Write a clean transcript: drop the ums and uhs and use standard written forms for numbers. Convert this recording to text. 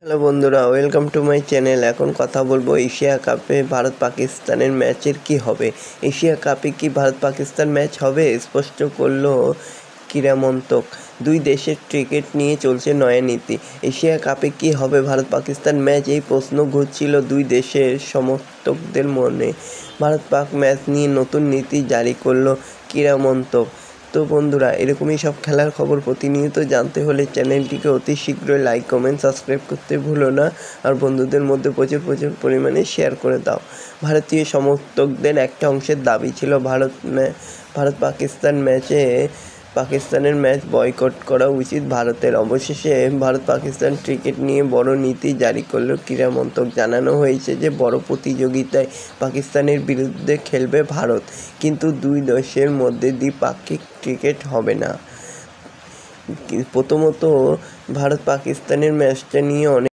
Hello বন্ধুরা, welcome to my channel. এখন কথা বলবো এশিয়া কাপে ভারত পাকিস্তানের ম্যাচের কি হবে। এশিয়া কাপে কি ভারত পাকিস্তান ম্যাচ হবে, স্পষ্ট করলো ক্রীড়ামন্ত্রক। দুই দেশের ক্রিকেট নিয়ে চলছে নয়া নীতি। এশিয়া কাপে কি হবে ভারত পাকিস্তান ম্যাচ, এই প্রশ্ন ঘুরছিল দুই দেশের সমর্থকদের মনে। ভারত পাক ম্যাচ নিয়ে নতুন নীতি জারি করলো ক্রীড়ামন্ত্রক। তো বন্ধুরা, এরকমই সব খেলার খবর প্রতিনিয়ত জানতে হলে চ্যানেলটিকে অতি শীঘ্রই লাইক, কমেন্ট, সাবস্ক্রাইব করতে ভুলো না। আর বন্ধুদের মধ্যে প্রচুর পরিমাণে শেয়ার করে দাও। ভারতীয় সমর্থকদের একটা অংশের দাবি ছিল ভারত পাকিস্তানের ম্যাচ বয়কট করা উচিত ভারতের। অবশেষে ভারত পাকিস্তান ক্রিকেট নিয়ে বড় নীতি জারি করল ক্রীড়ামন্ত্রক। জানানো হয়েছে যে বড় প্রতিযোগিতায় পাকিস্তানের বিরুদ্ধে খেলবে ভারত, কিন্তু দুই দেশের মধ্যে দ্বিপাক্ষিক ক্রিকেট হবে না। প্রথমত, ভারত পাকিস্তানের ম্যাচটা নিয়ে অনেক